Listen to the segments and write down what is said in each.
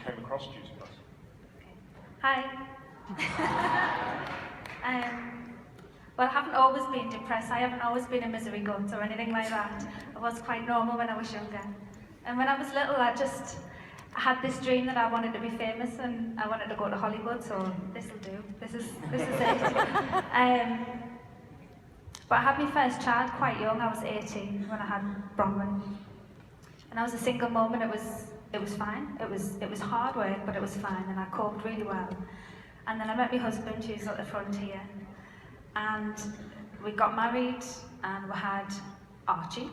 came across Juice Plus? Hi. Well, I haven't always been depressed. I haven't always been a misery gut or anything like that. I was quite normal when I was younger. And when I was little, I had this dream that I wanted to be famous and I wanted to go to Hollywood, so this'll do. This is it. But I had my first child quite young. I was 18 when I had Bronwyn. And I was a single mum, and it was fine. It was hard work, but it was fine, and I coped really well. And then I met my husband, who's at the front here, and we got married, and we had Archie.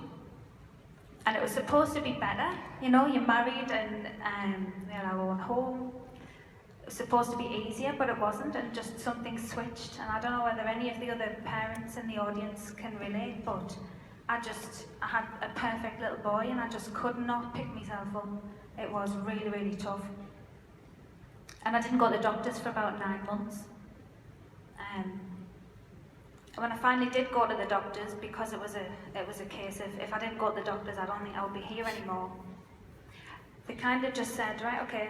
And it was supposed to be better, you know, you're married and we had our own home. It was supposed to be easier, but it wasn't, and just something switched. And I don't know whether any of the other parents in the audience can relate, but I had a perfect little boy, and I just could not pick myself up. It was really, really tough. And I didn't go to the doctors for about 9 months. When I finally did go to the doctors, because it was a case of, if I didn't go to the doctors, I don't think I would be here anymore. They kind of just said, right, okay,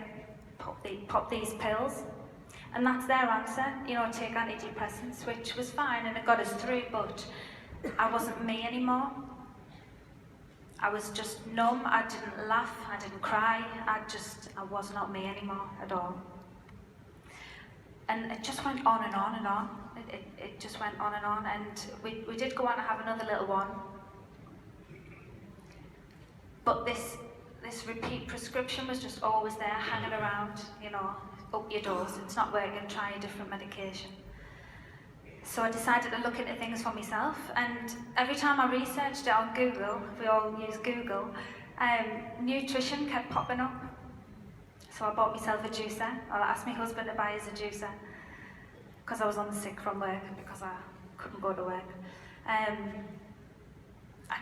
pop these pills. And that's their answer, you know, take antidepressants, which was fine, and it got us through, but I wasn't me anymore. I was just numb, I didn't laugh, I didn't cry, I was not me anymore at all. And it just went on and on and on. It just went on, and we did go on to have another little one. But this repeat prescription was just always there, hanging around, you know, up your doors. It's not working, try a different medication. So I decided to look into things for myself, and every time I researched it on Google, we all use Google, nutrition kept popping up. So I bought myself a juicer. I asked my husband to buy us a juicer because I was on sick from work, because I couldn't go to work. And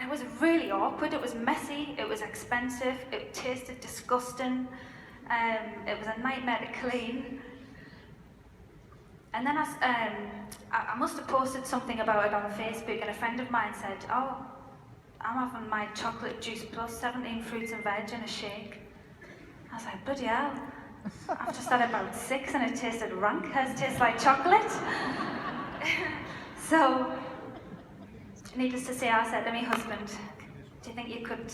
it was really awkward, it was messy, it was expensive, it tasted disgusting, it was a nightmare to clean. And then I must have posted something about it on Facebook, and a friend of mine said, oh, I'm having my chocolate juice plus 17 fruits and veg in a shake. I was like, bloody hell, I've just had about 6 and it tasted rank. Hers tastes like chocolate. So, needless to say, I said to my husband, do you think you could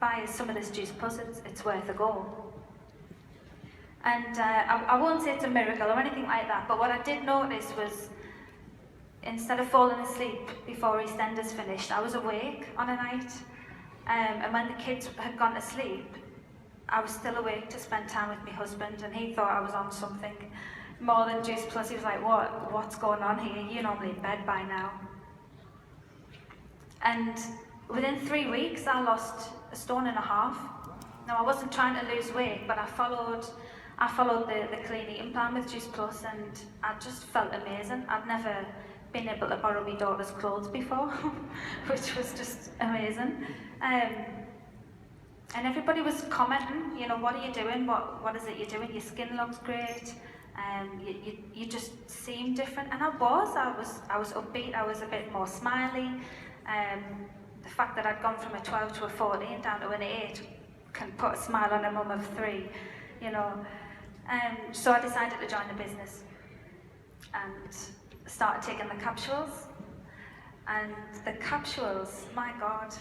buy us some of this juice plus? It's worth a go. And I won't say it's a miracle or anything like that, but what I did notice was, instead of falling asleep before EastEnders finished, I was awake on a night. And when the kids had gone to sleep, I was still awake to spend time with my husband, and he thought I was on something more than Juice Plus. He was like, what's going on here? You're normally in bed by now. And within 3 weeks, I lost 1.5 stone. Now, I wasn't trying to lose weight, but I followed the clean eating plan with Juice Plus, and I just felt amazing. I'd never been able to borrow my daughter's clothes before, which was just amazing. And everybody was commenting, you know, what are you doing? What is it you're doing? Your skin looks great. You just seem different. And I was upbeat. I was a bit more smiley. The fact that I'd gone from a 12 to a 14 down to an 8 can put a smile on a mum of 3, you know. So I decided to join the business and started taking the capsules. And the capsules, my God.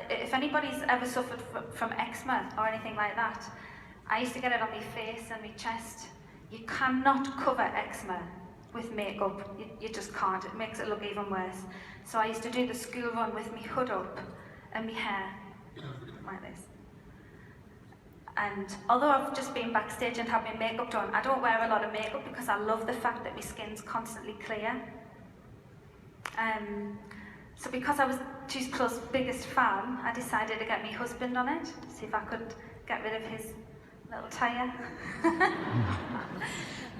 If anybody's ever suffered from eczema or anything like that, I used to get it on my face and my chest. You cannot cover eczema with makeup. You just can't. It makes it look even worse. So I used to do the school run with my hood up and my hair like this. And although I've just been backstage and had my makeup done, I don't wear a lot of makeup because I love the fact that my skin's constantly clear. So because I was Juice Plus' biggest fan, I decided to get my husband on it, see if I could get rid of his little tyre.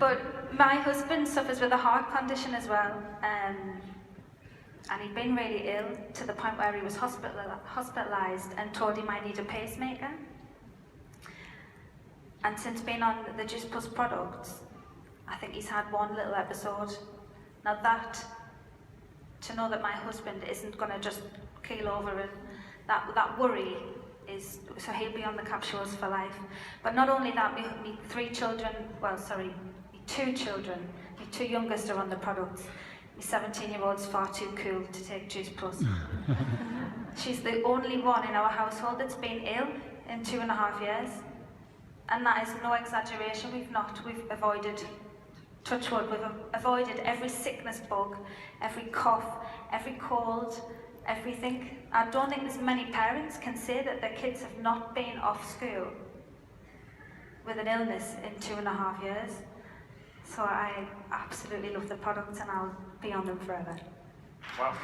But my husband suffers with a heart condition as well, and he'd been really ill to the point where he was hospitalised and told he might need a pacemaker. And since being on the Juice Plus products, I think he's had 1 little episode. Now to know that my husband isn't going to just keel over, and that worry so he'll be on the capsules for life. But not only that, my 3 children, well, sorry, my 2 children, my 2 youngest are on the products. My 17-year-old's far too cool to take Juice Plus. She's the only one in our household that's been ill in 2.5 years. And that is no exaggeration. We've avoided, touch wood, we've avoided every sickness bug, every cough, every cold, everything. I don't think there's many parents can say that their kids have not been off school with an illness in 2.5 years. So I absolutely love the products and I'll be on them forever. Wow.